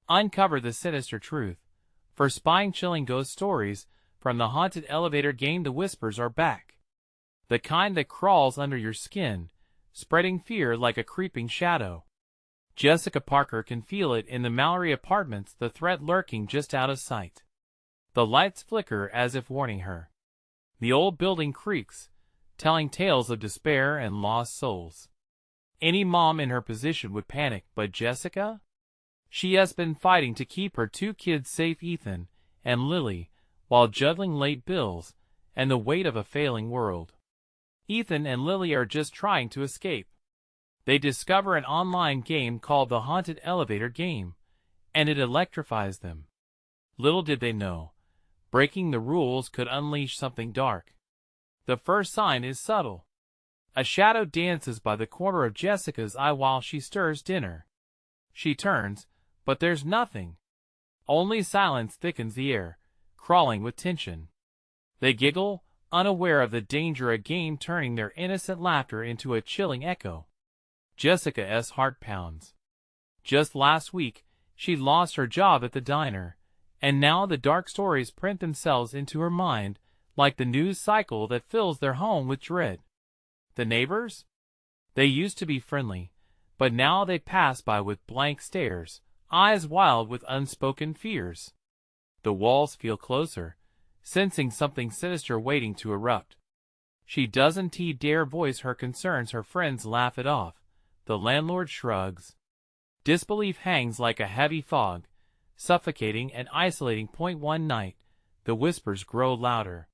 Uncover the sinister truth. For spine-chilling ghost stories, from the haunted elevator game, the whispers are back. The kind that crawls under your skin, spreading fear like a creeping shadow. Jessica Parker can feel it in the Mallory apartments, the threat lurking just out of sight. The lights flicker as if warning her. The old building creaks, telling tales of despair and lost souls. Any mom in her position would panic, but Jessica? She has been fighting to keep her two kids safe, Ethan and Lily, while juggling late bills and the weight of a failing world. Ethan and Lily are just trying to escape. They discover an online game called the Haunted Elevator Game, and it electrifies them. Little did they know, breaking the rules could unleash something dark. The first sign is subtle. A shadow dances by the corner of Jessica's eye while she stirs dinner. She turns, but there's nothing. Only silence thickens the air, crawling with tension. They giggle, unaware of the danger, a game turning their innocent laughter into a chilling echo. Jessica's heart pounds. Just last week, she lost her job at the diner, and now the dark stories print themselves into her mind, like the news cycle that fills their home with dread. The neighbors? They used to be friendly, but now they pass by with blank stares, eyes wild with unspoken fears. The walls feel closer, sensing something sinister waiting to erupt. She doesn't dare voice her concerns, her friends laugh it off. The landlord shrugs. Disbelief hangs like a heavy fog, suffocating and isolating. One night, the whispers grow louder.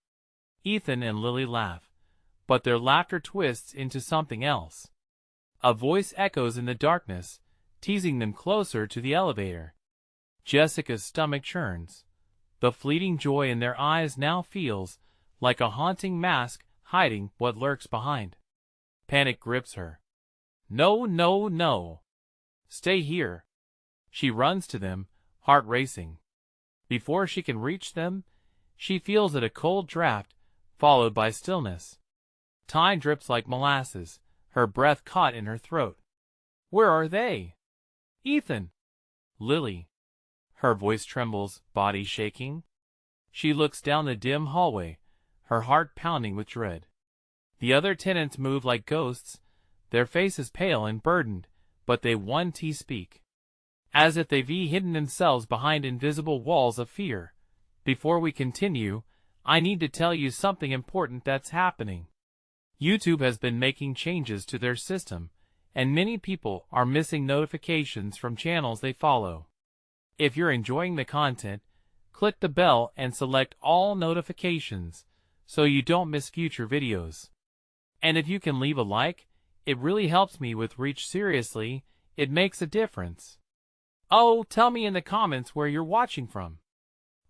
Ethan and Lily laugh, but their laughter twists into something else. A voice echoes in the darkness, teasing them closer to the elevator. Jessica's stomach churns. The fleeting joy in their eyes now feels like a haunting mask hiding what lurks behind. Panic grips her. No, no, no. Stay here. She runs to them, heart racing. Before she can reach them, she feels it, a cold draft, followed by stillness. Time drips like molasses, her breath caught in her throat. Where are they? Ethan. Lily. Her voice trembles, body shaking. She looks down the dim hallway, her heart pounding with dread. The other tenants move like ghosts, their faces pale and burdened, but they speak. As if they've hidden themselves behind invisible walls of fear. Before we continue, I need to tell you something important that's happening. YouTube has been making changes to their system, and many people are missing notifications from channels they follow. If you're enjoying the content, click the bell and select all notifications so you don't miss future videos. And if you can leave a like, it really helps me with reach. Seriously, it makes a difference. Oh, tell me in the comments where you're watching from.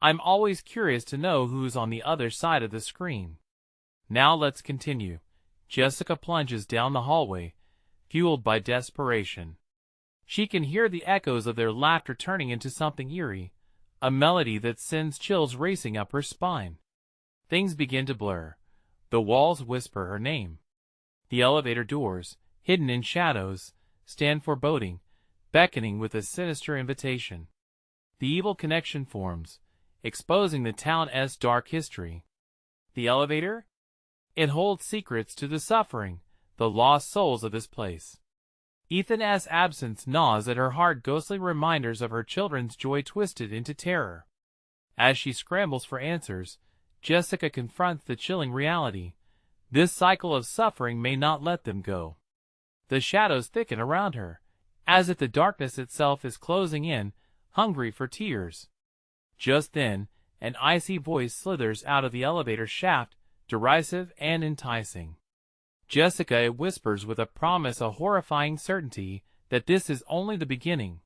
I'm always curious to know who's on the other side of the screen. Now let's continue. Jessica plunges down the hallway, fueled by desperation. She can hear the echoes of their laughter turning into something eerie, a melody that sends chills racing up her spine. Things begin to blur. The walls whisper her name. The elevator doors, hidden in shadows, stand foreboding, beckoning with a sinister invitation. The evil connection forms, exposing the town's dark history. The elevator? It holds secrets to the suffering, the lost souls of this place. Ethan's absence gnaws at her heart, ghostly reminders of her children's joy twisted into terror. As she scrambles for answers, Jessica confronts the chilling reality. This cycle of suffering may not let them go. The shadows thicken around her, as if the darkness itself is closing in, hungry for tears. Just then, an icy voice slithers out of the elevator shaft, derisive and enticing. Jessica whispers with a promise, a horrifying certainty, that this is only the beginning.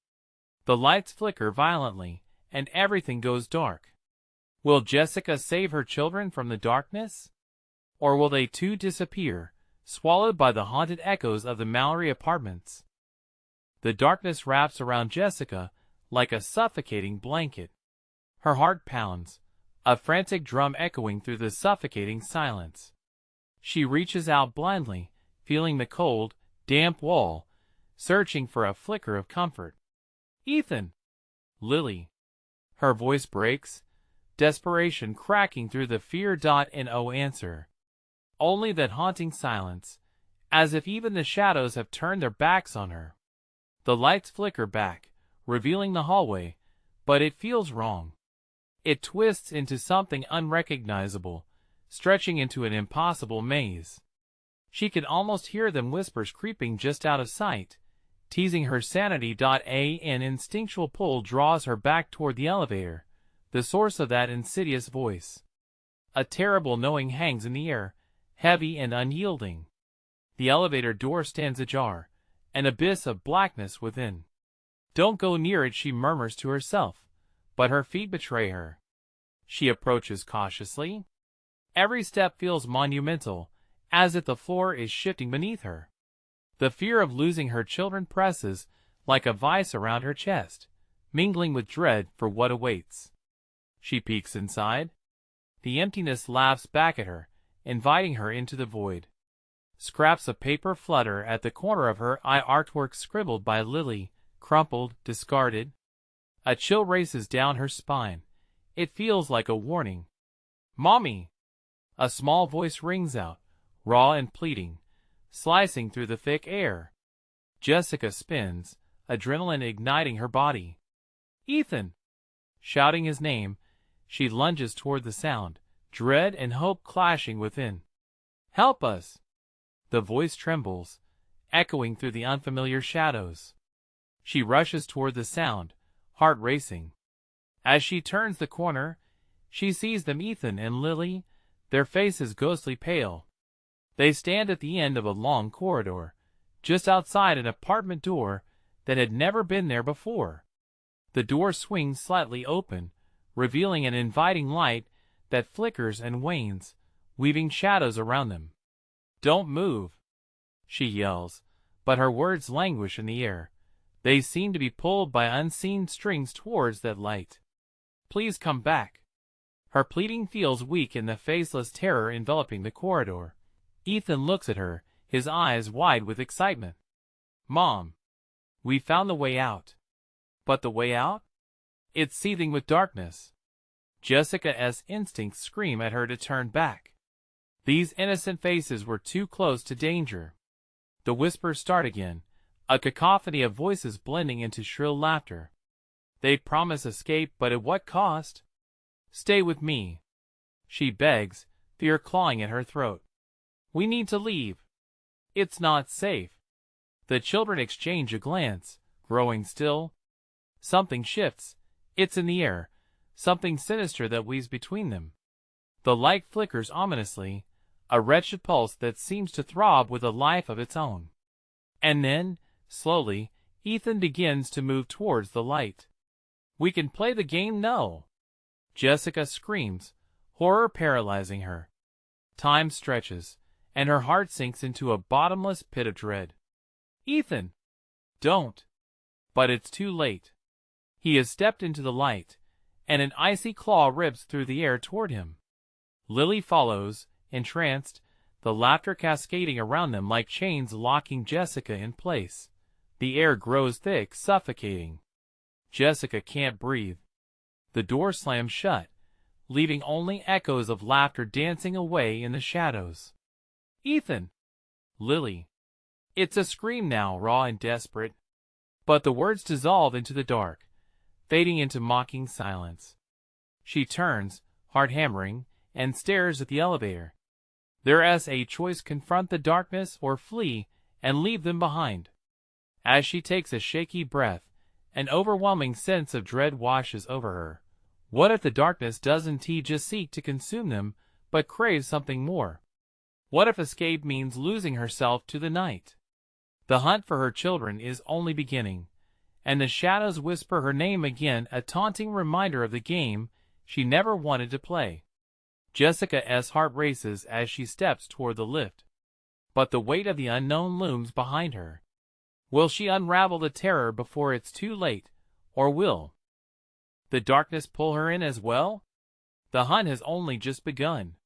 The lights flicker violently, and everything goes dark. Will Jessica save her children from the darkness? Or will they too disappear, swallowed by the haunted echoes of the Mallory apartments? The darkness wraps around Jessica like a suffocating blanket. Her heart pounds, a frantic drum echoing through the suffocating silence. She reaches out blindly, feeling the cold, damp wall, searching for a flicker of comfort. Ethan! Lily. Her voice breaks, desperation cracking through the fear. And no answer. Only that haunting silence, as if even the shadows have turned their backs on her. The lights flicker back, revealing the hallway, but it feels wrong. It twists into something unrecognizable, stretching into an impossible maze. She can almost hear them whispers creeping just out of sight, teasing her sanity. An instinctual pull draws her back toward the elevator, the source of that insidious voice. A terrible knowing hangs in the air, heavy and unyielding. The elevator door stands ajar, an abyss of blackness within. "Don't go near it," she murmurs to herself, but her feet betray her. She approaches cautiously. Every step feels monumental, as if the floor is shifting beneath her. The fear of losing her children presses like a vice around her chest, mingling with dread for what awaits. She peeks inside. The emptiness laughs back at her, inviting her into the void. Scraps of paper flutter at the corner of her eye, artwork scribbled by Lily, crumpled, discarded. A chill races down her spine. It feels like a warning. "Mommy!" A small voice rings out, raw and pleading, slicing through the thick air. Jessica spins, adrenaline igniting her body. "Ethan!" Shouting his name, she lunges toward the sound, dread and hope clashing within. "Help us!" The voice trembles, echoing through the unfamiliar shadows. She rushes toward the sound, heart racing. As she turns the corner, she sees them, Ethan and Lily, their faces ghostly pale. They stand at the end of a long corridor, just outside an apartment door that had never been there before. The door swings slightly open, revealing an inviting light that flickers and wanes, weaving shadows around them. "Don't move," she yells, but her words languish in the air. They seem to be pulled by unseen strings towards that light. "Please come back." Her pleading feels weak in the faceless terror enveloping the corridor. Ethan looks at her, his eyes wide with excitement. "Mom, we found the way out." "But the way out?" "It's seething with darkness." Jessica's instincts scream at her to turn back. These innocent faces were too close to danger. The whispers start again, a cacophony of voices blending into shrill laughter. They promise escape, but at what cost? "Stay with me," she begs, fear clawing at her throat. "We need to leave. It's not safe." The children exchange a glance, growing still. Something shifts. It's in the air, something sinister that weaves between them. The light flickers ominously, a wretched pulse that seems to throb with a life of its own. And then, slowly, Ethan begins to move towards the light. "We can play the game now!" Jessica screams, horror paralyzing her. Time stretches, and her heart sinks into a bottomless pit of dread. "Ethan! Don't!" But it's too late. He has stepped into the light, and an icy claw rips through the air toward him. Lily follows, entranced, the laughter cascading around them like chains locking Jessica in place. The air grows thick, suffocating. Jessica can't breathe. The door slams shut, leaving only echoes of laughter dancing away in the shadows. "Ethan!" "Lily!" It's a scream now, raw and desperate. But the words dissolve into the dark, fading into mocking silence. She turns, heart hammering, and stares at the elevator. There's a choice: confront the darkness or flee and leave them behind. As she takes a shaky breath, an overwhelming sense of dread washes over her. What if the darkness doesn't just seek to consume them, but craves something more? What if escape means losing herself to the night? The hunt for her children is only beginning, and the shadows whisper her name again, a taunting reminder of the game she never wanted to play. Jessica's heart races as she steps toward the lift. But the weight of the unknown looms behind her. Will she unravel the terror before it's too late, or will the darkness pull her in as well? The hunt has only just begun.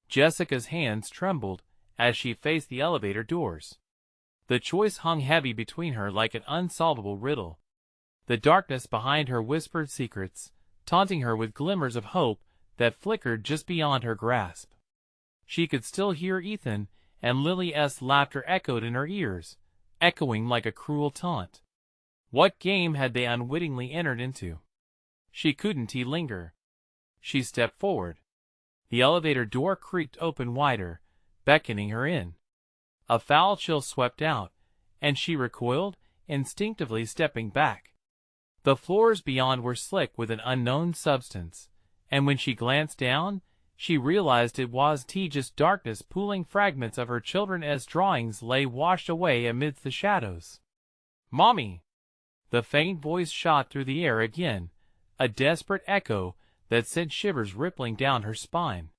Jessica's hands trembled as she faced the elevator doors. The choice hung heavy between her like an unsolvable riddle. The darkness behind her whispered secrets, taunting her with glimmers of hope that flickered just beyond her grasp. She could still hear Ethan and Lily's laughter echoed in her ears, echoing like a cruel taunt. What game had they unwittingly entered into? She couldn't linger. She stepped forward. The elevator door creaked open wider, beckoning her in. A foul chill swept out, and she recoiled, instinctively stepping back. The floors beyond were slick with an unknown substance, and when she glanced down, she realized it was just darkness pooling fragments of her children's drawings lay washed away amidst the shadows. "Mommy!" The faint voice shot through the air again, a desperate echo that sent shivers rippling down her spine.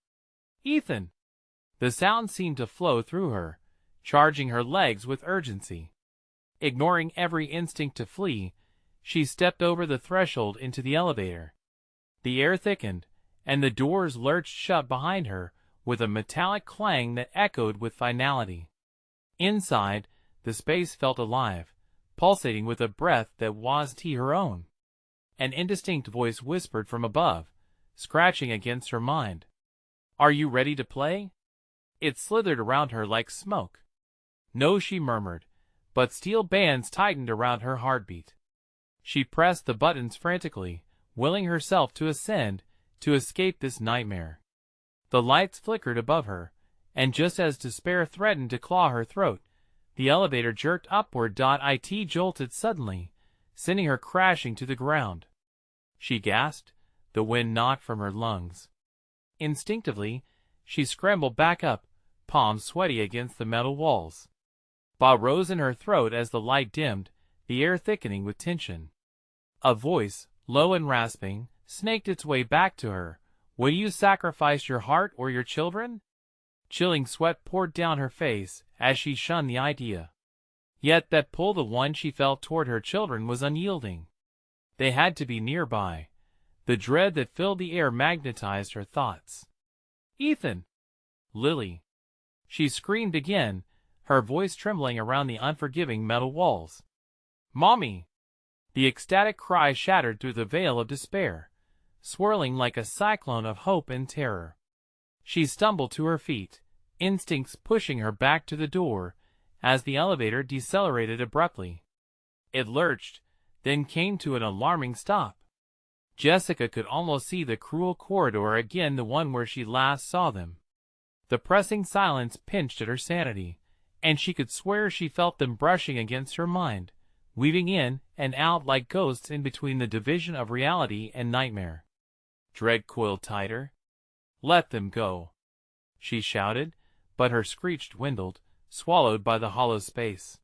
"Ethan!" The sound seemed to flow through her, charging her legs with urgency. Ignoring every instinct to flee, she stepped over the threshold into the elevator. The air thickened, and the doors lurched shut behind her with a metallic clang that echoed with finality. Inside, the space felt alive, pulsating with a breath that was her own. An indistinct voice whispered from above, scratching against her mind. "Are you ready to play?" It slithered around her like smoke. "No," she murmured, but steel bands tightened around her heartbeat. She pressed the buttons frantically, willing herself to ascend, to escape this nightmare. The lights flickered above her, and just as despair threatened to claw her throat, the elevator jerked upward. It jolted suddenly, sending her crashing to the ground. She gasped, the wind knocked from her lungs. Instinctively, she scrambled back up, palms sweaty against the metal walls. Ba rose in her throat as the light dimmed, the air thickening with tension. A voice, low and rasping, snaked its way back to her. "Will you sacrifice your heart or your children?" Chilling sweat poured down her face as she shunned the idea. Yet that pull, the one she felt toward her children, was unyielding. They had to be nearby. The dread that filled the air magnetized her thoughts. "Ethan!" "Lily!" She screamed again, her voice trembling around the unforgiving metal walls. "Mommy!" The ecstatic cry shattered through the veil of despair, swirling like a cyclone of hope and terror. She stumbled to her feet, instincts pushing her back to the door, as the elevator decelerated abruptly. It lurched, then came to an alarming stop. Jessica could almost see the cruel corridor again, the one where she last saw them. The pressing silence pinched at her sanity, and she could swear she felt them brushing against her mind, weaving in and out like ghosts in between the division of reality and nightmare. Dread coiled tighter. "Let them go," she shouted, but her screech dwindled, swallowed by the hollow space.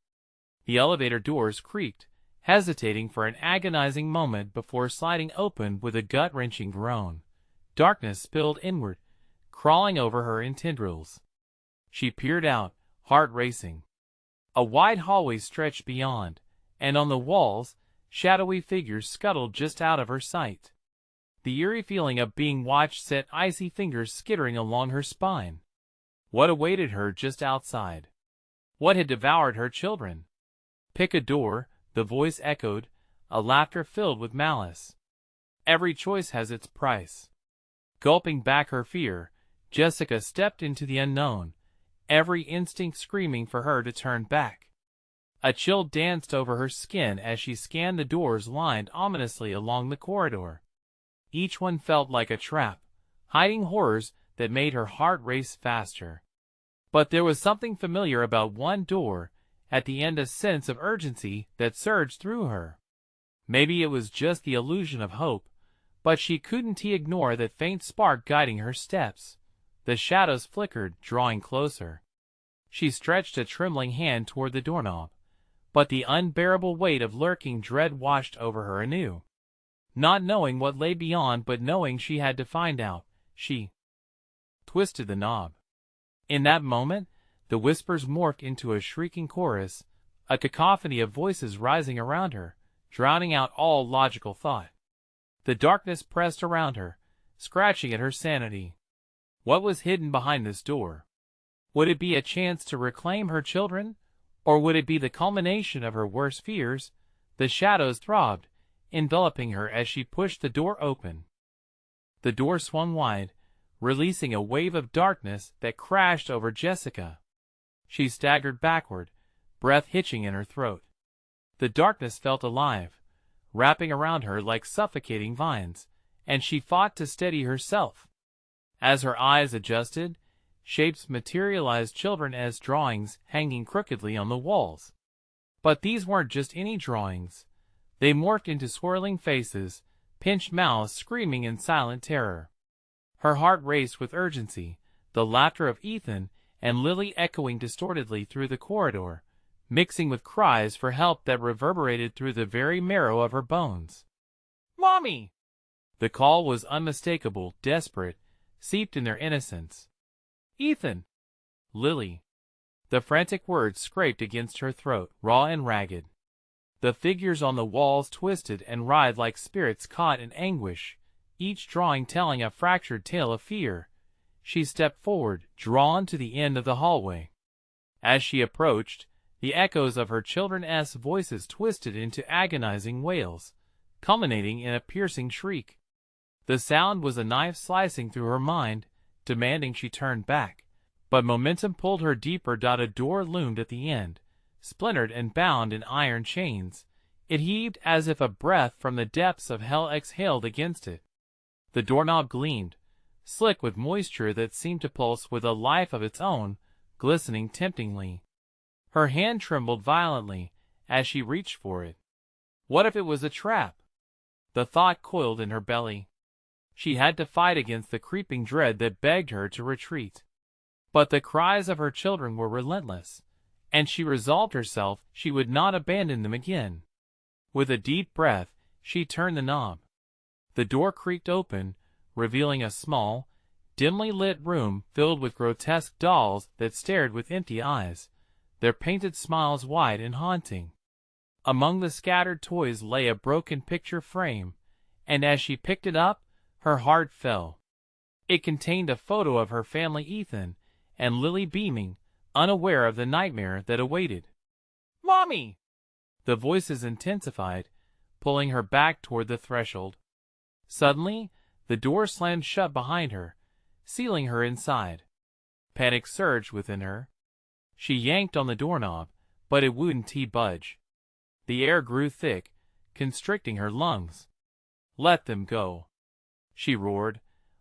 The elevator doors creaked, hesitating for an agonizing moment before sliding open with a gut-wrenching groan. Darkness spilled inward, crawling over her in tendrils. She peered out, heart racing. A wide hallway stretched beyond, and on the walls, shadowy figures scuttled just out of her sight. The eerie feeling of being watched set icy fingers skittering along her spine. What awaited her just outside? What had devoured her children? "Pick a door," the voice echoed, a laughter filled with malice. "Every choice has its price." Gulping back her fear, Jessica stepped into the unknown, every instinct screaming for her to turn back. A chill danced over her skin as she scanned the doors lined ominously along the corridor. Each one felt like a trap, hiding horrors that made her heart race faster. But there was something familiar about one door, at the end, a sense of urgency that surged through her. Maybe it was just the illusion of hope, but she couldn't ignore that faint spark guiding her steps. The shadows flickered, drawing closer. She stretched a trembling hand toward the doorknob, but the unbearable weight of lurking dread washed over her anew. Not knowing what lay beyond, but knowing she had to find out, she twisted the knob. In that moment, the whispers morphed into a shrieking chorus, a cacophony of voices rising around her, drowning out all logical thought. The darkness pressed around her, scratching at her sanity. What was hidden behind this door? Would it be a chance to reclaim her children, or would it be the culmination of her worst fears? The shadows throbbed, enveloping her as she pushed the door open. The door swung wide, releasing a wave of darkness that crashed over Jessica. She staggered backward, breath hitching in her throat. The darkness felt alive, wrapping around her like suffocating vines, and she fought to steady herself. As her eyes adjusted, shapes materialized, children as drawings hanging crookedly on the walls. But these weren't just any drawings. They morphed into swirling faces, pinched mouths screaming in silent terror. Her heart raced with urgency, the laughter of Ethan and Lily echoing distortedly through the corridor, mixing with cries for help that reverberated through the very marrow of her bones. "Mommy!" The call was unmistakable, desperate, seeped in their innocence. "Ethan!" "Lily!" The frantic words scraped against her throat, raw and ragged. The figures on the walls twisted and writhed like spirits caught in anguish, each drawing telling a fractured tale of fear. She stepped forward, drawn to the end of the hallway. As she approached, the echoes of her children's voices twisted into agonizing wails, culminating in a piercing shriek. The sound was a knife slicing through her mind, demanding she turn back. But momentum pulled her deeper. A door loomed at the end, splintered and bound in iron chains. It heaved as if a breath from the depths of hell exhaled against it. The doorknob gleamed, slick with moisture that seemed to pulse with a life of its own, glistening temptingly. Her hand trembled violently as she reached for it. What if it was a trap? The thought coiled in her belly. She had to fight against the creeping dread that begged her to retreat. But the cries of her children were relentless, and she resolved herself she would not abandon them again. With a deep breath, she turned the knob. The door creaked open, revealing a small, dimly lit room filled with grotesque dolls that stared with empty eyes, their painted smiles wide and haunting. Among the scattered toys lay a broken picture frame, and as she picked it up, her heart fell. It contained a photo of her family, Ethan and Lily, beaming, unaware of the nightmare that awaited. "Mommy!" The voices intensified, pulling her back toward the threshold. Suddenly, the door slammed shut behind her, sealing her inside. Panic surged within her. She yanked on the doorknob, but it wouldn't budge. The air grew thick, constricting her lungs. "Let them go," she roared,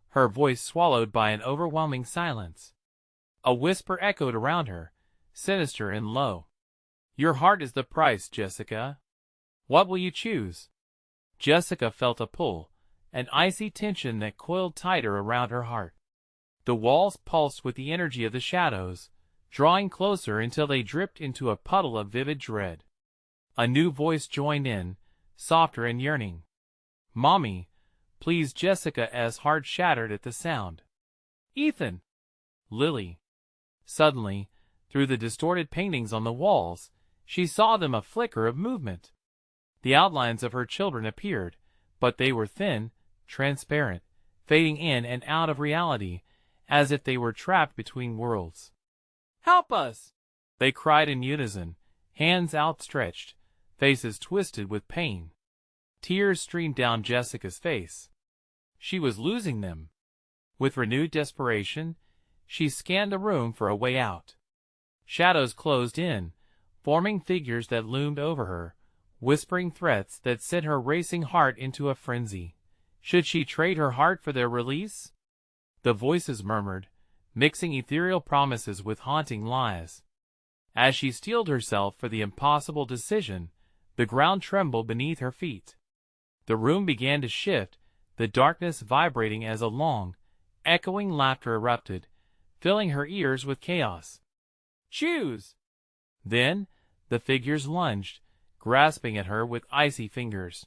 her voice swallowed by an overwhelming silence. A whisper echoed around her, sinister and low. "Your heart is the price, Jessica. What will you choose?" Jessica felt a pull, an icy tension that coiled tighter around her heart. The walls pulsed with the energy of the shadows, drawing closer until they dripped into a puddle of vivid dread. A new voice joined in, softer and yearning. "Mommy, please." Jessica's heart shattered at the sound. "Ethan!" "Lily!" Suddenly, through the distorted paintings on the walls, she saw them a flicker of movement. The outlines of her children appeared, but they were thin, transparent, fading in and out of reality, as if they were trapped between worlds. "Help us!" they cried in unison, hands outstretched, faces twisted with pain. Tears streamed down Jessica's face. She was losing them. With renewed desperation, she scanned the room for a way out. Shadows closed in, forming figures that loomed over her, whispering threats that sent her racing heart into a frenzy. Should she trade her heart for their release? The voices murmured, mixing ethereal promises with haunting lies. As she steeled herself for the impossible decision, the ground trembled beneath her feet. The room began to shift, the darkness vibrating as a long, echoing laughter erupted, filling her ears with chaos. "Choose!" Then, the figures lunged, grasping at her with icy fingers.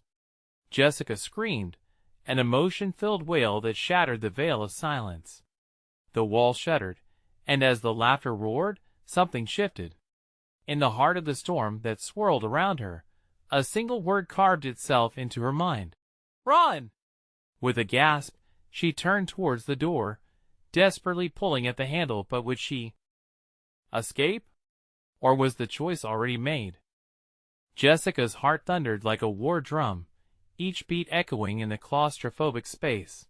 Jessica screamed, an emotion-filled wail that shattered the veil of silence. The wall shuddered, and as the laughter roared, something shifted. In the heart of the storm that swirled around her, a single word carved itself into her mind. "Run!" With a gasp, she turned towards the door, desperately pulling at the handle. But would she escape? Or was the choice already made? Jessica's heart thundered like a war drum, each beat echoing in the claustrophobic space.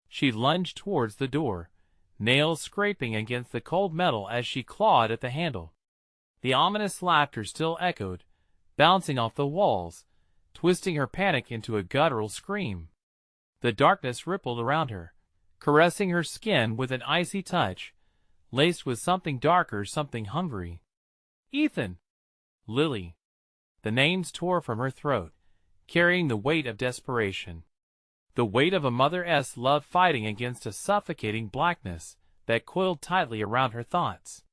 She lunged towards the door, nails scraping against the cold metal as she clawed at the handle. The ominous laughter still echoed, bouncing off the walls, twisting her panic into a guttural scream. The darkness rippled around her, caressing her skin with an icy touch, laced with something darker, something hungry. Ethan! Lily! The names tore from her throat, carrying the weight of desperation. The weight of a mother's love fighting against a suffocating blackness that coiled tightly around her thoughts.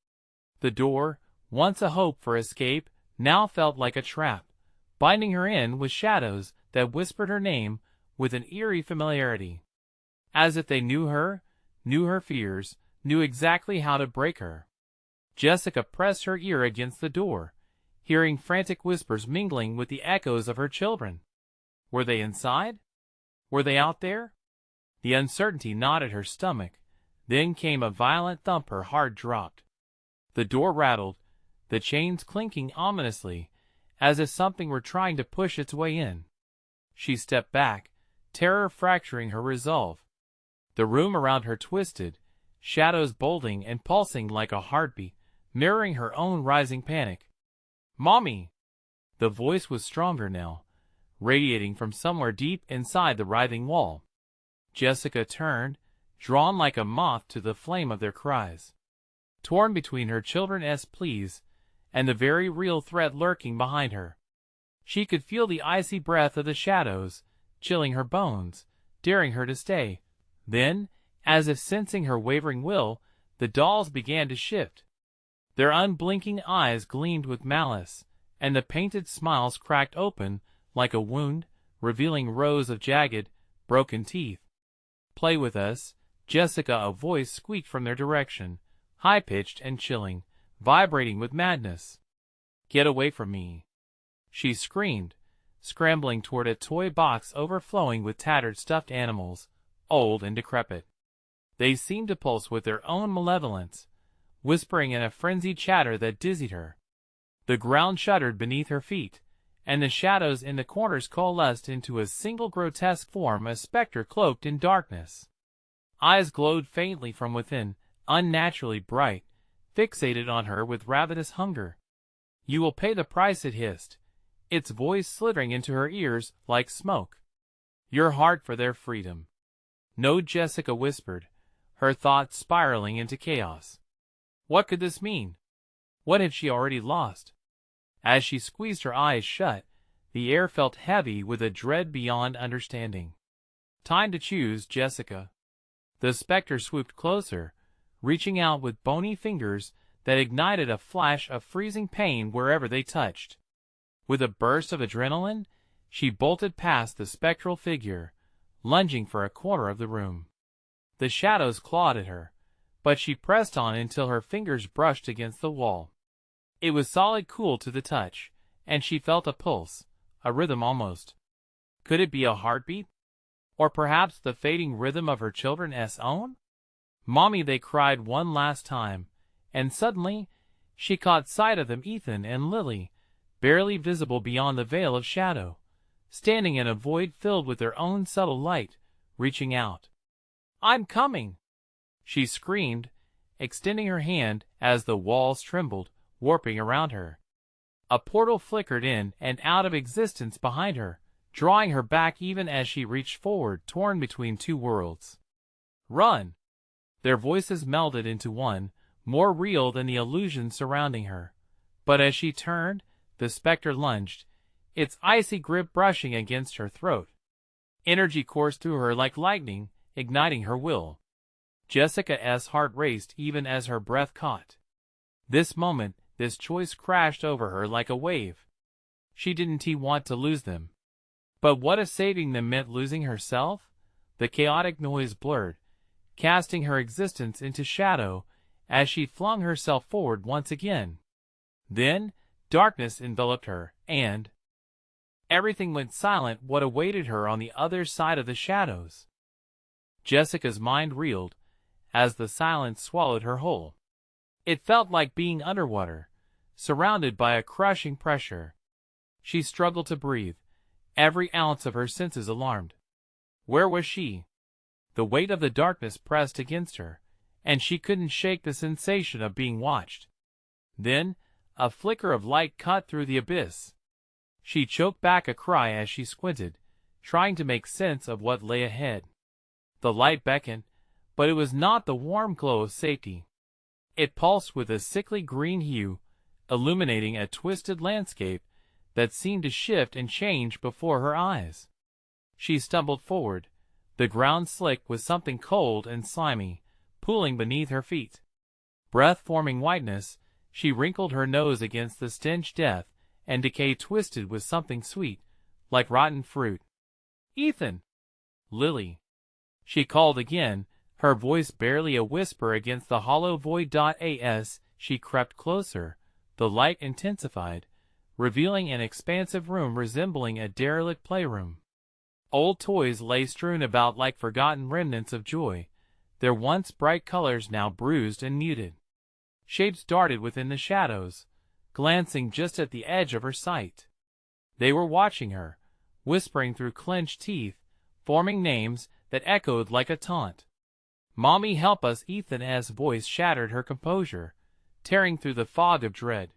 The door, once a hope for escape, now felt like a trap, binding her in with shadows that whispered her name with an eerie familiarity. As if they knew her fears, knew exactly how to break her. Jessica pressed her ear against the door, hearing frantic whispers mingling with the echoes of her children. Were they inside? Were they out there? The uncertainty gnawed at her stomach. Then came a violent thump. Her heart dropped. The door rattled, the chains clinking ominously, as if something were trying to push its way in. She stepped back, terror fracturing her resolve. The room around her twisted, shadows bolting and pulsing like a heartbeat, mirroring her own rising panic. "Mommy!" The voice was stronger now, radiating from somewhere deep inside the writhing wall. Jessica turned, drawn like a moth to the flame of their cries. Torn between her children's pleas and the very real threat lurking behind her. She could feel the icy breath of the shadows, chilling her bones, daring her to stay. Then, as if sensing her wavering will, the dolls began to shift. Their unblinking eyes gleamed with malice, and the painted smiles cracked open like a wound, revealing rows of jagged, broken teeth. "Play with us, Jessica," a voice squeaked from their direction, high-pitched and chilling, vibrating with madness. "Get away from me!" she screamed, scrambling toward a toy box overflowing with tattered stuffed animals, old and decrepit. They seemed to pulse with their own malevolence, whispering in a frenzied chatter that dizzied her. The ground shuddered beneath her feet, and the shadows in the corners coalesced into a single grotesque form, a specter cloaked in darkness. Eyes glowed faintly from within, unnaturally bright, fixated on her with ravenous hunger. "You will pay the price," it hissed, its voice slithering into her ears like smoke. "Your heart for their freedom." "No," Jessica whispered, her thoughts spiraling into chaos. What could this mean? What had she already lost? As she squeezed her eyes shut, the air felt heavy with a dread beyond understanding. "Time to choose, Jessica." The specter swooped closer, reaching out with bony fingers that ignited a flash of freezing pain wherever they touched. With a burst of adrenaline, she bolted past the spectral figure, lunging for a corner of the room. The shadows clawed at her, but she pressed on until her fingers brushed against the wall. It was solid, cool to the touch, and she felt a pulse, a rhythm almost. Could it be a heartbeat? Or perhaps the fading rhythm of her children's own? "Mommy," they cried one last time, and suddenly she caught sight of them, Ethan and Lily, barely visible beyond the veil of shadow, standing in a void filled with their own subtle light, reaching out. "I'm coming!" she screamed, extending her hand as the walls trembled, warping around her. A portal flickered in and out of existence behind her, drawing her back even as she reached forward, torn between two worlds. "Run!" Their voices melded into one, more real than the illusion surrounding her. But as she turned, the specter lunged, its icy grip brushing against her throat. Energy coursed through her like lightning, igniting her will. Jessica's heart raced even as her breath caught. This moment, this choice crashed over her like a wave. She didn't want to lose them. But what if saving them meant losing herself? The chaotic noise blurred, casting her existence into shadow as she flung herself forward once again. Then, darkness enveloped her, and everything went silent. What awaited her on the other side of the shadows? Jessica's mind reeled as the silence swallowed her whole. It felt like being underwater, surrounded by a crushing pressure. She struggled to breathe, every ounce of her senses alarmed. Where was she? The weight of the darkness pressed against her, and she couldn't shake the sensation of being watched. Then, a flicker of light cut through the abyss. She choked back a cry as she squinted, trying to make sense of what lay ahead. The light beckoned, but it was not the warm glow of safety. It pulsed with a sickly green hue, illuminating a twisted landscape that seemed to shift and change before her eyes. She stumbled forward, the ground slick with something cold and slimy, pooling beneath her feet. Breath-forming whiteness, she wrinkled her nose against the stench death and decay twisted with something sweet, like rotten fruit. "Ethan!" "Lily!" She called again, her voice barely a whisper against the hollow void. As she crept closer, the light intensified, revealing an expansive room resembling a derelict playroom. Old toys lay strewn about like forgotten remnants of joy, their once bright colors now bruised and muted. Shapes darted within the shadows, glancing just at the edge of her sight. They were watching her, whispering through clenched teeth, forming names that echoed like a taunt. "Mommy, help us!" Ethan's voice shattered her composure, tearing through the fog of dread.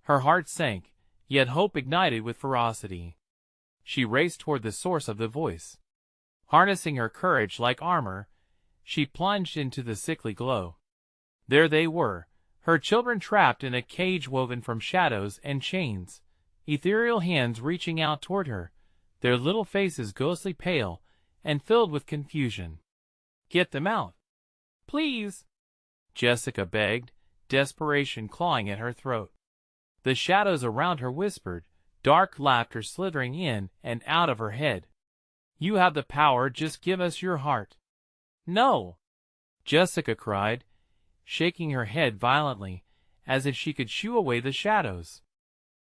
Her heart sank, yet hope ignited with ferocity. She raced toward the source of the voice. Harnessing her courage like armor, she plunged into the sickly glow. There they were, her children trapped in a cage woven from shadows and chains, ethereal hands reaching out toward her, their little faces ghostly pale and filled with confusion. "Get them out, please," Jessica begged, desperation clawing at her throat. The shadows around her whispered, dark laughter slithering in and out of her head. "You have the power, just give us your heart." "No!" Jessica cried, shaking her head violently, as if she could shoo away the shadows.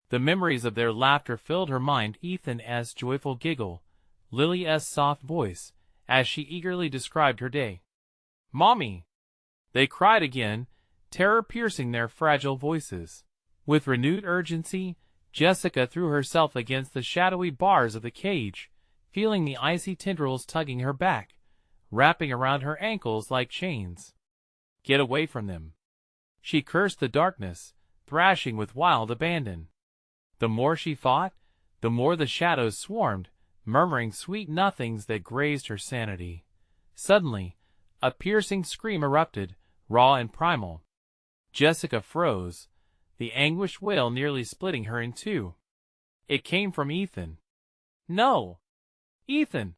The memories of their laughter filled her mind. Ethan's joyful giggle, Lily's soft voice, as she eagerly described her day. "Mommy!" they cried again, terror piercing their fragile voices. With renewed urgency, Jessica threw herself against the shadowy bars of the cage, feeling the icy tendrils tugging her back, wrapping around her ankles like chains. Get away from them! She cursed the darkness, thrashing with wild abandon. The more she fought, the more the shadows swarmed, murmuring sweet nothings that grazed her sanity. Suddenly, a piercing scream erupted, raw and primal. Jessica froze, the anguished wail nearly splitting her in two. It came from Ethan. "No! Ethan!"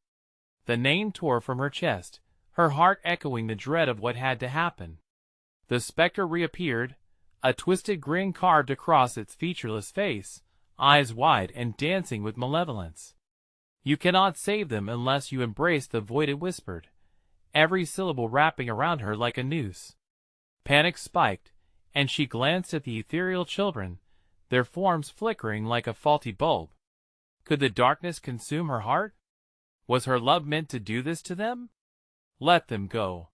The name tore from her chest, her heart echoing the dread of what had to happen. The specter reappeared, a twisted grin carved across its featureless face, eyes wide and dancing with malevolence. "You cannot save them unless you embrace the void," it whispered, every syllable wrapping around her like a noose. Panic spiked, and she glanced at the ethereal children, their forms flickering like a faulty bulb. Could the darkness consume her heart? Was her love meant to do this to them? "Let them go,"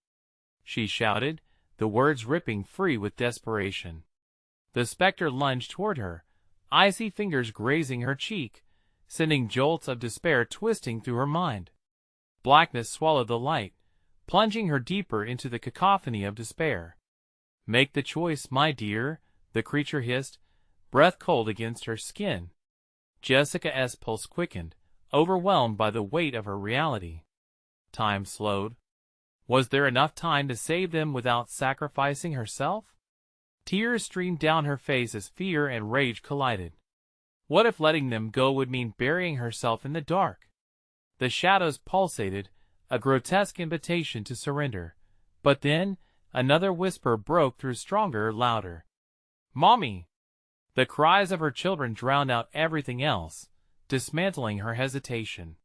she shouted, the words ripping free with desperation. The specter lunged toward her, icy fingers grazing her cheek, sending jolts of despair twisting through her mind. Blackness swallowed the light, plunging her deeper into the cacophony of despair. "Make the choice, my dear," the creature hissed, breath cold against her skin. Jessica's pulse quickened, overwhelmed by the weight of her reality. Time slowed. Was there enough time to save them without sacrificing herself? Tears streamed down her face as fear and rage collided. What if letting them go would mean burying herself in the dark? The shadows pulsated, a grotesque invitation to surrender. But then, another whisper broke through, stronger, louder. "Mommy!" The cries of her children drowned out everything else, dismantling her hesitation.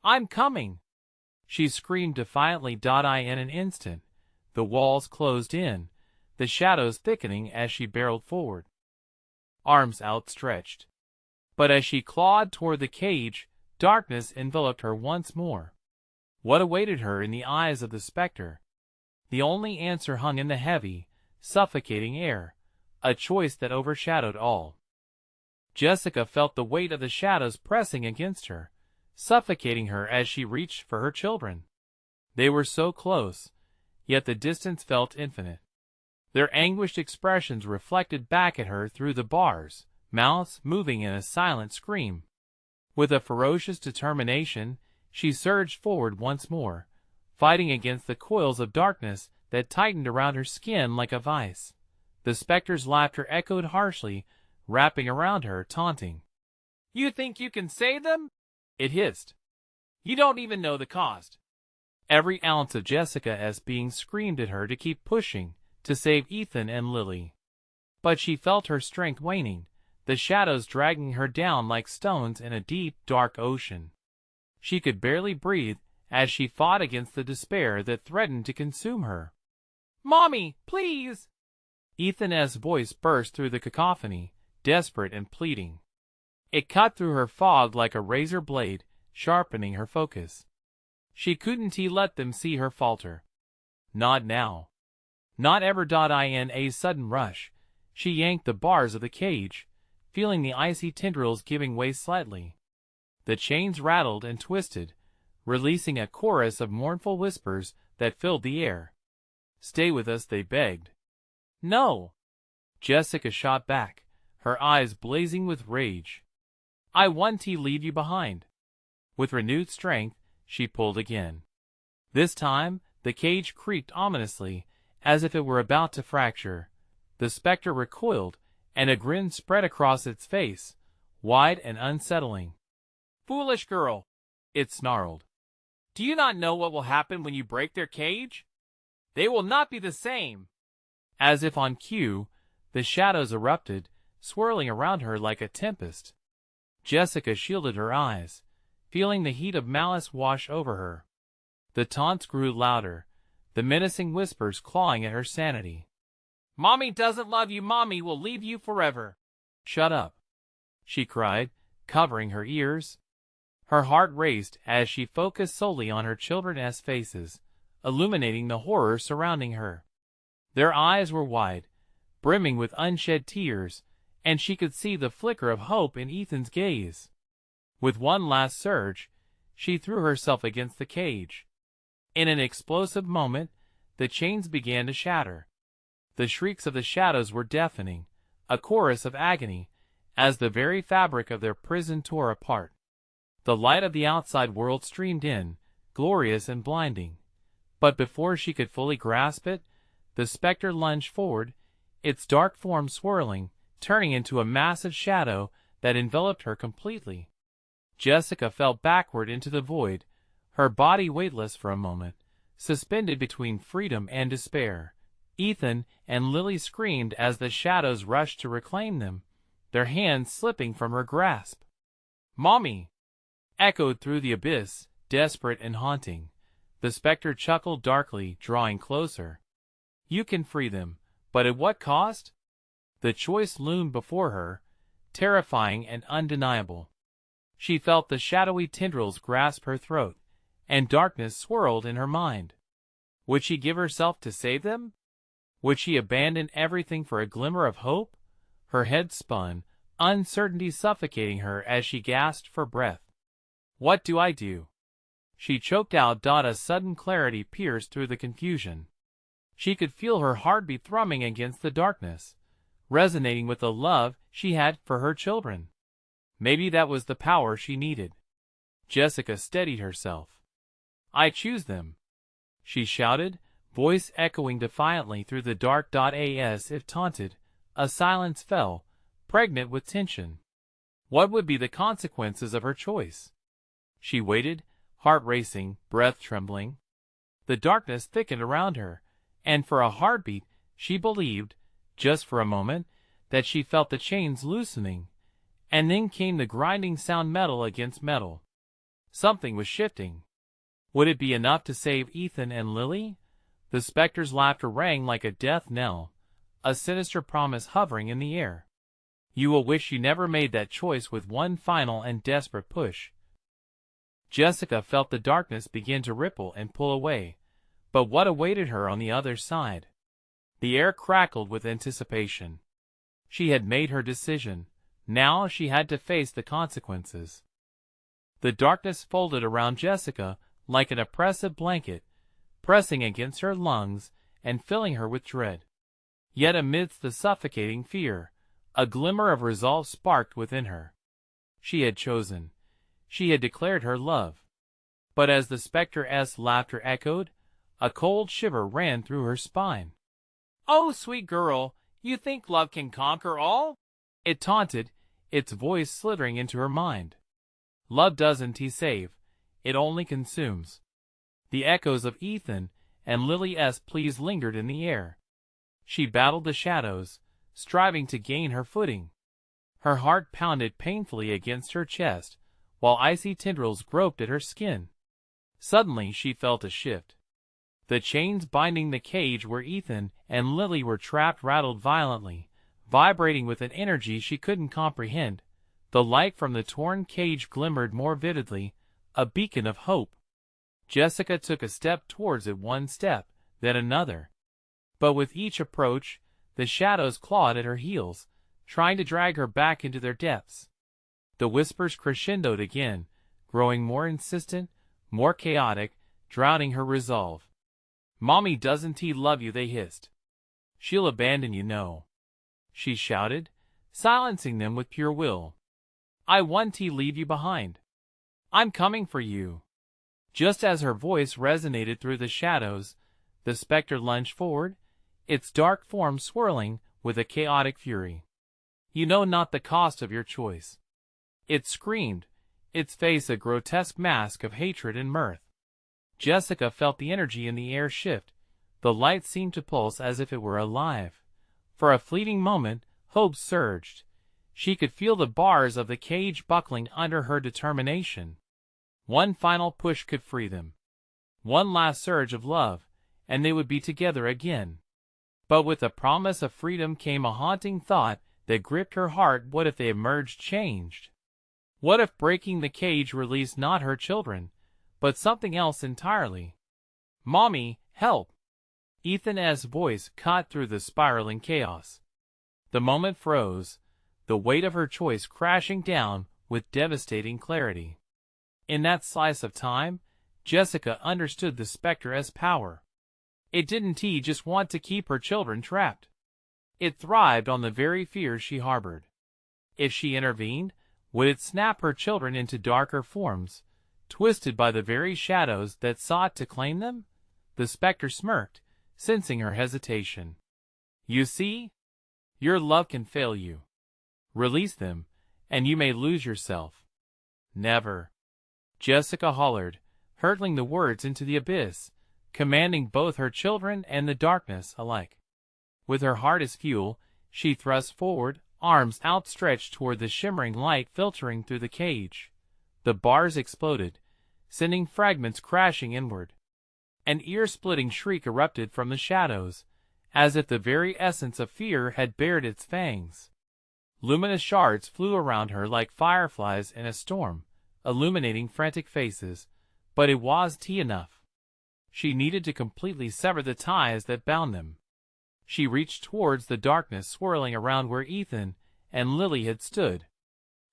"I'm coming!" she screamed defiantly. In an instant, the walls closed in, the shadows thickening as she barreled forward, arms outstretched. But as she clawed toward the cage, darkness enveloped her once more. What awaited her in the eyes of the specter? The only answer hung in the heavy, suffocating air, a choice that overshadowed all. Jessica felt the weight of the shadows pressing against her, suffocating her as she reached for her children. They were so close, yet the distance felt infinite. Their anguished expressions reflected back at her through the bars, mouths moving in a silent scream. With a ferocious determination, she surged forward once more, fighting against the coils of darkness that tightened around her skin like a vice. The specter's laughter echoed harshly, wrapping around her, taunting. "You think you can save them?" it hissed. "You don't even know the cost." Every ounce of Jessica's being screamed at her to keep pushing, to save Ethan and Lily. But she felt her strength waning, the shadows dragging her down like stones in a deep, dark ocean. She could barely breathe as she fought against the despair that threatened to consume her. "Mommy, please!" Ethan's voice burst through the cacophony, desperate and pleading. It cut through her fog like a razor blade, sharpening her focus. She couldn't let them see her falter. Not now. Not ever. In a sudden rush, she yanked the bars of the cage, feeling the icy tendrils giving way slightly. The chains rattled and twisted, releasing a chorus of mournful whispers that filled the air. "Stay with us," they begged. "No!" Jessica shot back, her eyes blazing with rage. "I want to leave you behind." With renewed strength, she pulled again. This time, the cage creaked ominously, as if it were about to fracture. The specter recoiled, and a grin spread across its face, wide and unsettling. "Foolish girl," it snarled. "Do you not know what will happen when you break their cage? They will not be the same." As if on cue, the shadows erupted, swirling around her like a tempest. Jessica shielded her eyes, feeling the heat of malice wash over her. The taunts grew louder, the menacing whispers clawing at her sanity. "Mommy doesn't love you. Mommy will leave you forever." "Shut up," she cried, covering her ears. Her heart raced as she focused solely on her children's faces, illuminating the horror surrounding her. Their eyes were wide, brimming with unshed tears, and she could see the flicker of hope in Ethan's gaze. With one last surge, she threw herself against the cage. In an explosive moment, the chains began to shatter. The shrieks of the shadows were deafening, a chorus of agony, as the very fabric of their prison tore apart. The light of the outside world streamed in, glorious and blinding. But before she could fully grasp it, the specter lunged forward, its dark form swirling, turning into a massive shadow that enveloped her completely. Jessica fell backward into the void, her body weightless for a moment, suspended between freedom and despair. Ethan and Lily screamed as the shadows rushed to reclaim them, their hands slipping from her grasp. "Mommy!" echoed through the abyss, desperate and haunting. The specter chuckled darkly, drawing closer. "You can free them, but at what cost?" The choice loomed before her, terrifying and undeniable. She felt the shadowy tendrils grasp her throat, and darkness swirled in her mind. Would she give herself to save them? Would she abandon everything for a glimmer of hope? Her head spun, uncertainty suffocating her as she gasped for breath. "What do I do?" she choked out. A sudden clarity pierced through the confusion. She could feel her heartbeat thrumming against the darkness, resonating with the love she had for her children. Maybe that was the power she needed. Jessica steadied herself. "I choose them," she shouted, voice echoing defiantly through the dark. As if taunted, a silence fell, pregnant with tension. What would be the consequences of her choice? She waited, heart racing, breath trembling. The darkness thickened around her, and for a heartbeat, she believed, just for a moment, that she felt the chains loosening. And then came the grinding sound, metal against metal. Something was shifting. Would it be enough to save Ethan and Lily? The specter's laughter rang like a death knell, a sinister promise hovering in the air. "You will wish you never made that choice." With one final and desperate push, Jessica felt the darkness begin to ripple and pull away. But what awaited her on the other side? The air crackled with anticipation. She had made her decision. Now she had to face the consequences. The darkness folded around Jessica like an oppressive blanket, pressing against her lungs and filling her with dread. Yet amidst the suffocating fear, a glimmer of resolve sparked within her. She had chosen. She had declared her love. But as the spectre-esque laughter echoed, a cold shiver ran through her spine. "Oh, sweet girl, you think love can conquer all?" it taunted, its voice slithering into her mind. "Love doesn't save, it only consumes." The echoes of Ethan and Lily's pleas lingered in the air. She battled the shadows, striving to gain her footing. Her heart pounded painfully against her chest, while icy tendrils groped at her skin. Suddenly she felt a shift. The chains binding the cage where Ethan and Lily were trapped rattled violently, vibrating with an energy she couldn't comprehend. The light from the torn cage glimmered more vividly, a beacon of hope. Jessica took a step towards it, one step, then another. But with each approach, the shadows clawed at her heels, trying to drag her back into their depths. The whispers crescendoed again, growing more insistent, more chaotic, drowning her resolve. "Mommy doesn't love you," they hissed. "She'll abandon you, no," she shouted, silencing them with pure will. "I won't leave you behind. I'm coming for you." Just as her voice resonated through the shadows, the spectre lunged forward, its dark form swirling with a chaotic fury. "You know not the cost of your choice," it screamed, its face a grotesque mask of hatred and mirth. Jessica felt the energy in the air shift. The light seemed to pulse as if it were alive. For a fleeting moment, hope surged. She could feel the bars of the cage buckling under her determination. One final push could free them. One last surge of love, and they would be together again. But with the promise of freedom came a haunting thought that gripped her heart. What if they emerged changed? What if breaking the cage released not her children, but something else entirely? "Mommy, help!" Ethan's voice cut through the spiraling chaos. The moment froze, the weight of her choice crashing down with devastating clarity. In that slice of time, Jessica understood the spectre's power. It didn't just want to keep her children trapped. It thrived on the very fears she harbored. If she intervened, would it snap her children into darker forms, twisted by the very shadows that sought to claim them? The spectre smirked, sensing her hesitation. "You see? Your love can fail you. Release them, and you may lose yourself." "Never," Jessica hollered, hurtling the words into the abyss, commanding both her children and the darkness alike. With her heart as fuel, she thrust forward, arms outstretched toward the shimmering light filtering through the cage. The bars exploded, sending fragments crashing inward. An ear-splitting shriek erupted from the shadows, as if the very essence of fear had bared its fangs. Luminous shards flew around her like fireflies in a storm, illuminating frantic faces, but it was enough. She needed to completely sever the ties that bound them. She reached towards the darkness swirling around where Ethan and Lily had stood.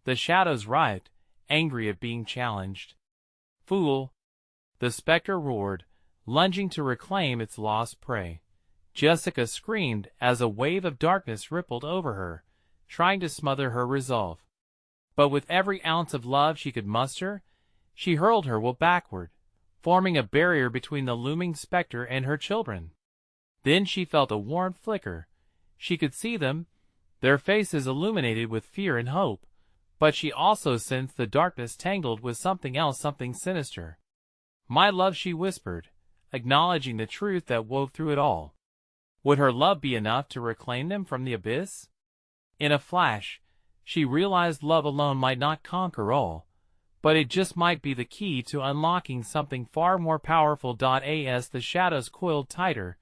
The shadows writhed, angry at being challenged. "Fool!" the spectre roared, lunging to reclaim its lost prey. Jessica screamed as a wave of darkness rippled over her, trying to smother her resolve. But with every ounce of love she could muster, she hurled her will backward, forming a barrier between the looming spectre and her children. Then she felt a warm flicker. She could see them, their faces illuminated with fear and hope, but she also sensed the darkness tangled with something else, something sinister. "My love," she whispered, acknowledging the truth that wove through it all. Would her love be enough to reclaim them from the abyss? In a flash, she realized love alone might not conquer all, but it just might be the key to unlocking something far more powerful. As the shadows coiled tighter,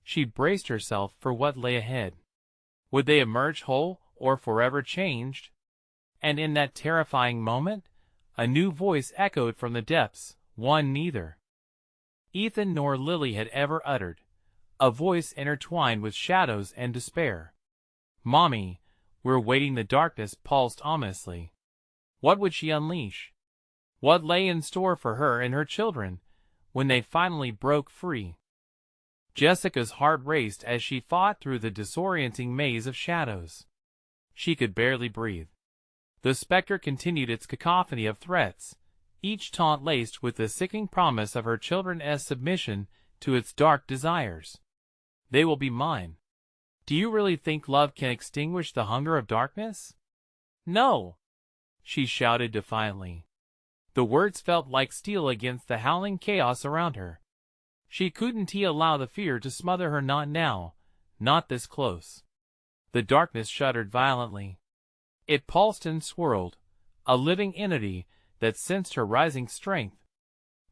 she braced herself for what lay ahead. Would they emerge whole or forever changed? And in that terrifying moment, a new voice echoed from the depths, one neither Ethan nor Lily had ever uttered, a voice intertwined with shadows and despair. "Mommy, We're waiting. The darkness pulsed ominously. What would she unleash? What lay in store for her and her children when they finally broke free? Jessica's heart raced as she fought through the disorienting maze of shadows. She could barely breathe. The specter continued its cacophony of threats, each taunt laced with the sickening promise of her children's submission to its dark desires. They will be mine. Do you really think love can extinguish the hunger of darkness? No, she shouted defiantly. The words felt like steel against the howling chaos around her. She couldn't allow the fear to smother her. Not now, not this close. The darkness shuddered violently. It pulsed and swirled, a living entity that sensed her rising strength.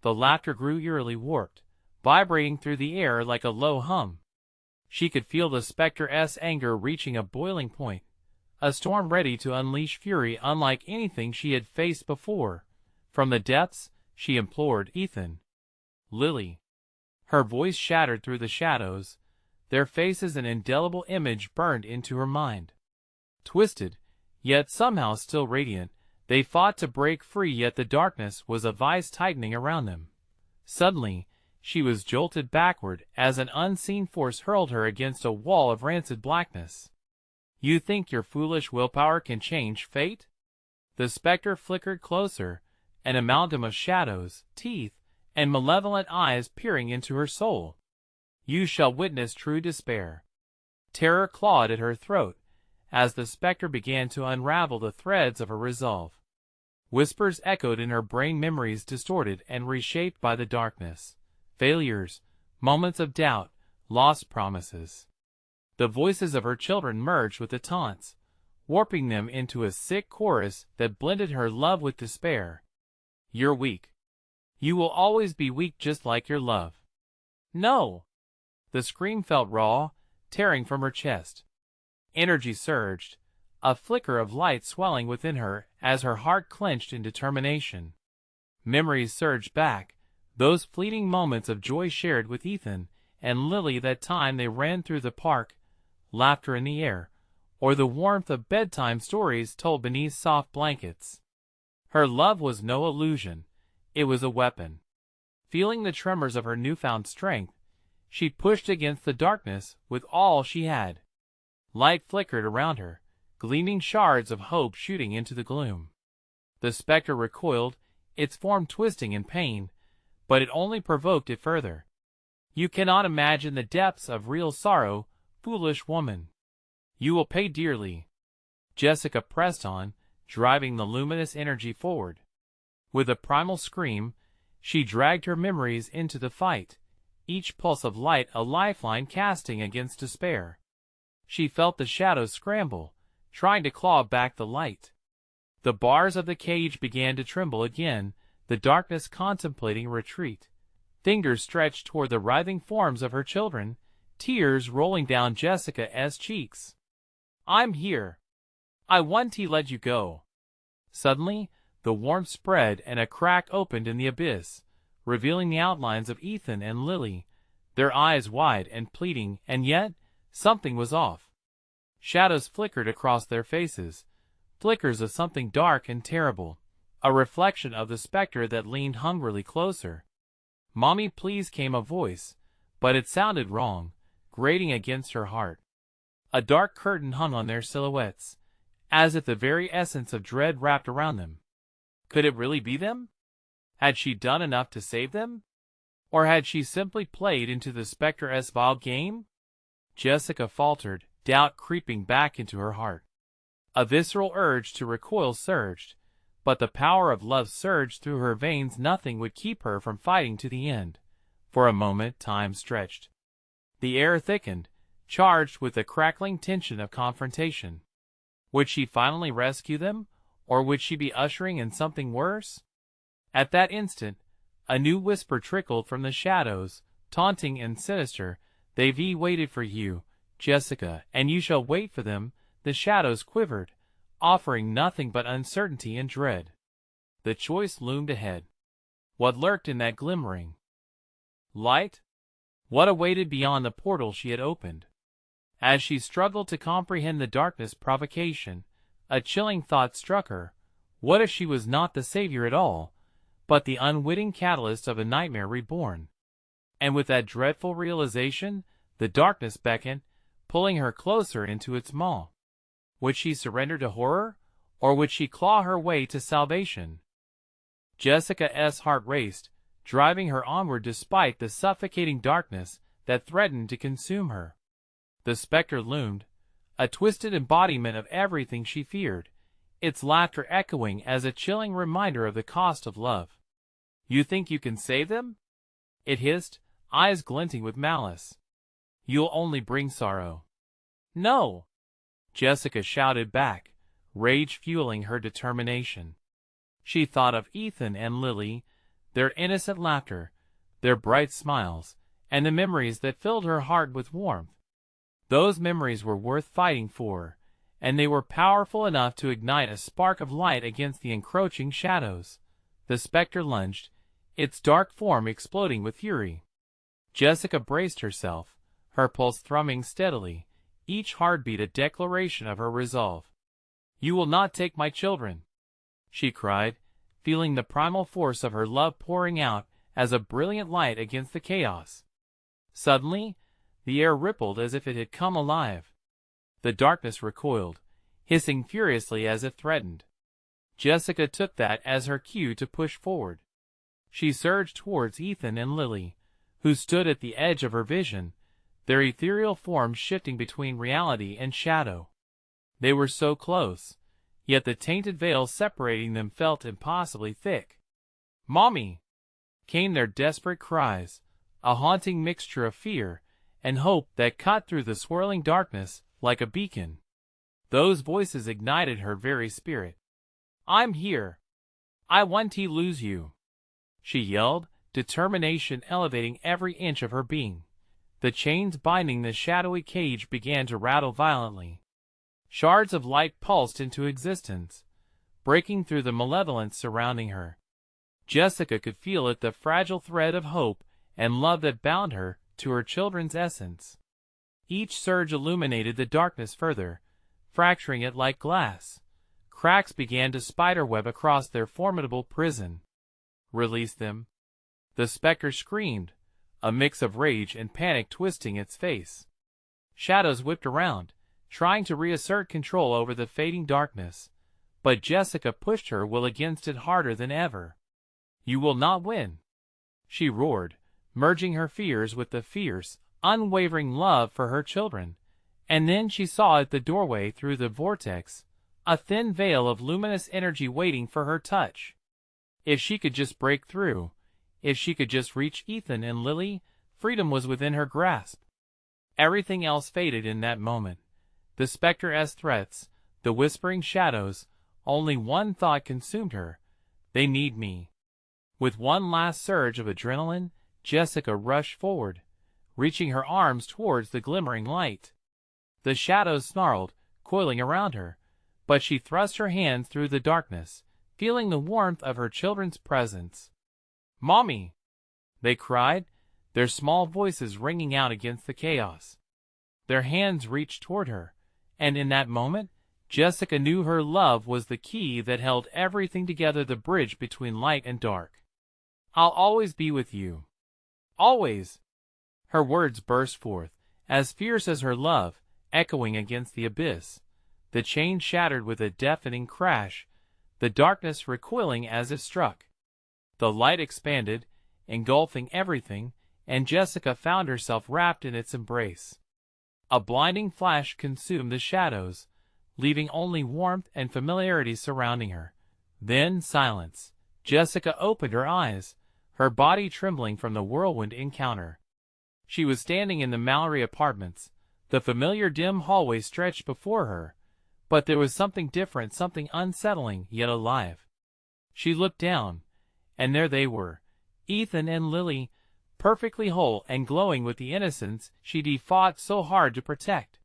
The laughter grew eerily warped, vibrating through the air like a low hum. She could feel the specter's anger reaching a boiling point, a storm ready to unleash fury unlike anything she had faced before. From the depths, she implored, Ethan. Lily. Her voice shattered through the shadows, their faces an indelible image burned into her mind. Twisted, yet somehow still radiant, they fought to break free, yet the darkness was a vice tightening around them. Suddenly, she was jolted backward as an unseen force hurled her against a wall of rancid blackness. You think your foolish willpower can change fate? The specter flickered closer, an amalgam of shadows, teeth, and malevolent eyes peering into her soul. You shall witness true despair. Terror clawed at her throat as the specter began to unravel the threads of her resolve. Whispers echoed in her brain, memories distorted and reshaped by the darkness. Failures, moments of doubt, lost promises. The voices of her children merged with the taunts, warping them into a sick chorus that blended her love with despair. You're weak. You will always be weak, just like your love. No! The scream felt raw, tearing from her chest. Energy surged, a flicker of light swelling within her as her heart clenched in determination. Memories surged back, those fleeting moments of joy shared with Ethan and Lily, that time they ran through the park, laughter in the air, or the warmth of bedtime stories told beneath soft blankets. Her love was no illusion, it was a weapon. Feeling the tremors of her newfound strength, she pushed against the darkness with all she had. Light flickered around her, gleaming shards of hope shooting into the gloom. The specter recoiled, its form twisting in pain, but it only provoked it further. You cannot imagine the depths of real sorrow, foolish woman. You will pay dearly. Jessica pressed on, driving the luminous energy forward. With a primal scream, she dragged her memories into the fight, each pulse of light a lifeline casting against despair. She felt the shadows scramble, trying to claw back the light. The bars of the cage began to tremble again, the darkness contemplating retreat. Fingers stretched toward the writhing forms of her children, tears rolling down Jessica's cheeks. I'm here. I won't let you go. Suddenly, the warmth spread and a crack opened in the abyss, revealing the outlines of Ethan and Lily, their eyes wide and pleading, and yet something was off. Shadows flickered across their faces, flickers of something dark and terrible, a reflection of the specter that leaned hungrily closer. Mommy, please, came a voice, but it sounded wrong, grating against her heart. A dark curtain hung on their silhouettes, as if the very essence of dread wrapped around them. Could it really be them? Had she done enough to save them? Or had she simply played into the specter's vile game? Jessica faltered, doubt creeping back into her heart. A visceral urge to recoil surged, but the power of love surged through her veins. Nothing would keep her from fighting to the end. For a moment, time stretched. The air thickened, charged with the crackling tension of confrontation. Would she finally rescue them, or would she be ushering in something worse? At that instant, a new whisper trickled from the shadows, taunting and sinister. They've waited for you, Jessica, and you shall wait for them. The shadows quivered, offering nothing but uncertainty and dread. The choice loomed ahead. What lurked in that glimmering light? What awaited beyond the portal she had opened? As she struggled to comprehend the darkness' provocation, a chilling thought struck her. What if she was not the savior at all, but the unwitting catalyst of a nightmare reborn? And with that dreadful realization, the darkness beckoned, pulling her closer into its maw. Would she surrender to horror, or would she claw her way to salvation? Jessica's heart raced, driving her onward despite the suffocating darkness that threatened to consume her. The specter loomed, a twisted embodiment of everything she feared, its laughter echoing as a chilling reminder of the cost of love. "You think you can save them?" it hissed, eyes glinting with malice. "You'll only bring sorrow." "No!" Jessica shouted back, rage fueling her determination. She thought of Ethan and Lily, their innocent laughter, their bright smiles, and the memories that filled her heart with warmth. Those memories were worth fighting for, and they were powerful enough to ignite a spark of light against the encroaching shadows. The specter lunged, its dark form exploding with fury. Jessica braced herself, her pulse thrumming steadily, each heartbeat a declaration of her resolve. "You will not take my children!" she cried, feeling the primal force of her love pouring out as a brilliant light against the chaos. Suddenly, the air rippled as if it had come alive. The darkness recoiled, hissing furiously as if threatened. Jessica took that as her cue to push forward. She surged towards Ethan and Lily, who stood at the edge of her vision, their ethereal forms shifting between reality and shadow. They were so close, yet the tainted veil separating them felt impossibly thick. "Mommy!" came their desperate cries, a haunting mixture of fear and hope that cut through the swirling darkness like a beacon. Those voices ignited her very spirit. "I'm here. I won't lose you," she yelled, determination elevating every inch of her being. The chains binding the shadowy cage began to rattle violently. Shards of light pulsed into existence, breaking through the malevolence surrounding her. Jessica could feel it, the fragile thread of hope and love that bound her to her children's essence. Each surge illuminated the darkness further, fracturing it like glass. Cracks began to spiderweb across their formidable prison. "Release them!" the specter screamed, a mix of rage and panic twisting its face. Shadows whipped around, trying to reassert control over the fading darkness, but Jessica pushed her will against it harder than ever. "You will not win!" she roared, merging her fears with the fierce, unwavering love for her children. And then she saw at the doorway through the vortex, a thin veil of luminous energy waiting for her touch. If she could just break through, if she could just reach Ethan and Lily, freedom was within her grasp. Everything else faded in that moment. The specter's threats, the whispering shadows, only one thought consumed her: they need me. With one last surge of adrenaline, Jessica rushed forward, reaching her arms towards the glimmering light. The shadows snarled, coiling around her, but she thrust her hands through the darkness, feeling the warmth of her children's presence. "Mommy!" they cried, their small voices ringing out against the chaos. Their hands reached toward her, and in that moment, Jessica knew her love was the key that held everything together, the bridge between light and dark. "I'll always be with you. Always!" Her words burst forth, as fierce as her love, echoing against the abyss. The chain shattered with a deafening crash, the darkness recoiling as it struck. The light expanded, engulfing everything, and Jessica found herself wrapped in its embrace. A blinding flash consumed the shadows, leaving only warmth and familiarity surrounding her. Then silence. Jessica opened her eyes, her body trembling from the whirlwind encounter. She was standing in the Mallory apartments. The familiar dim hallway stretched before her, but there was something different, something unsettling yet alive. She looked down, and there they were, Ethan and Lily, perfectly whole and glowing with the innocence she'd fought so hard to protect.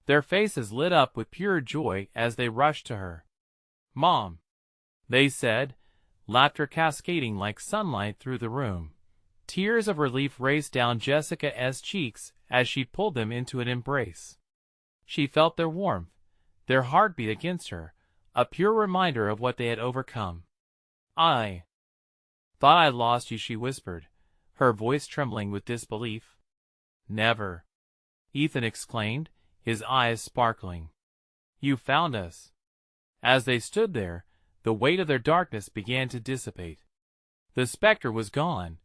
Their faces lit up with pure joy as they rushed to her. "Mom," they said, laughter cascading like sunlight through the room. Tears of relief raced down Jessica's cheeks as she pulled them into an embrace. She felt their warmth, their heartbeat against her, a pure reminder of what they had overcome. "I thought I lost you," she whispered, her voice trembling with disbelief. "Never," Ethan exclaimed, his eyes sparkling. "You found us." As they stood there, the weight of their darkness began to dissipate. The specter was gone,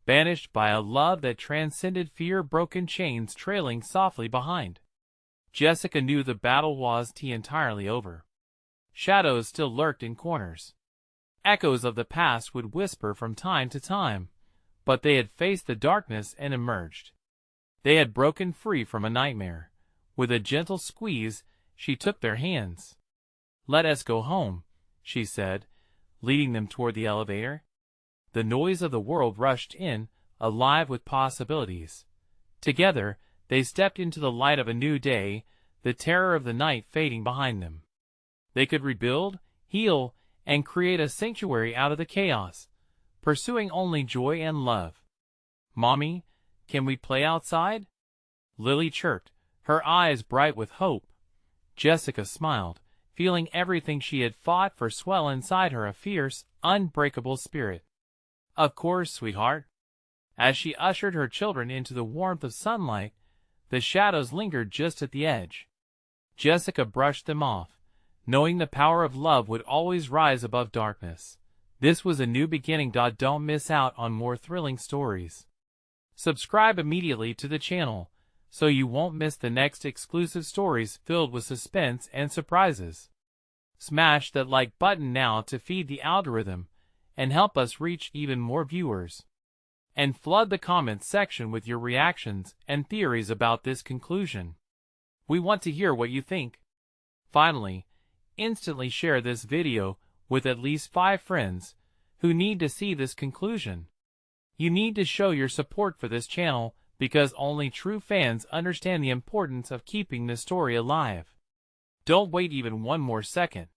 banished by a love that transcended fear, broken chains trailing softly behind. Jessica knew the battle was entirely over. Shadows still lurked in corners. Echoes of the past would whisper from time to time, but they had faced the darkness and emerged. They had broken free from a nightmare. With a gentle squeeze, she took their hands. "Let us go home," she said, leading them toward the elevator. The noise of the world rushed in, alive with possibilities. Together, they stepped into the light of a new day, the terror of the night fading behind them. They could rebuild, heal, and create a sanctuary out of the chaos, pursuing only joy and love. "Mommy, can we play outside?" Lily chirped, her eyes bright with hope. Jessica smiled, feeling everything she had fought for swell inside her, a fierce, unbreakable spirit. "Of course, sweetheart." As she ushered her children into the warmth of sunlight, the shadows lingered just at the edge. Jessica brushed them off, knowing the power of love would always rise above darkness. This was a new beginning. Don't miss out on more thrilling stories. Subscribe immediately to the channel, so you won't miss the next exclusive stories filled with suspense and surprises. Smash that like button now to feed the algorithm and help us reach even more viewers. And flood the comments section with your reactions and theories about this conclusion. We want to hear what you think. Finally, instantly share this video with at least 5 friends who need to see this conclusion. You need to show your support for this channel because only true fans understand the importance of keeping the story alive. Don't wait even one more second.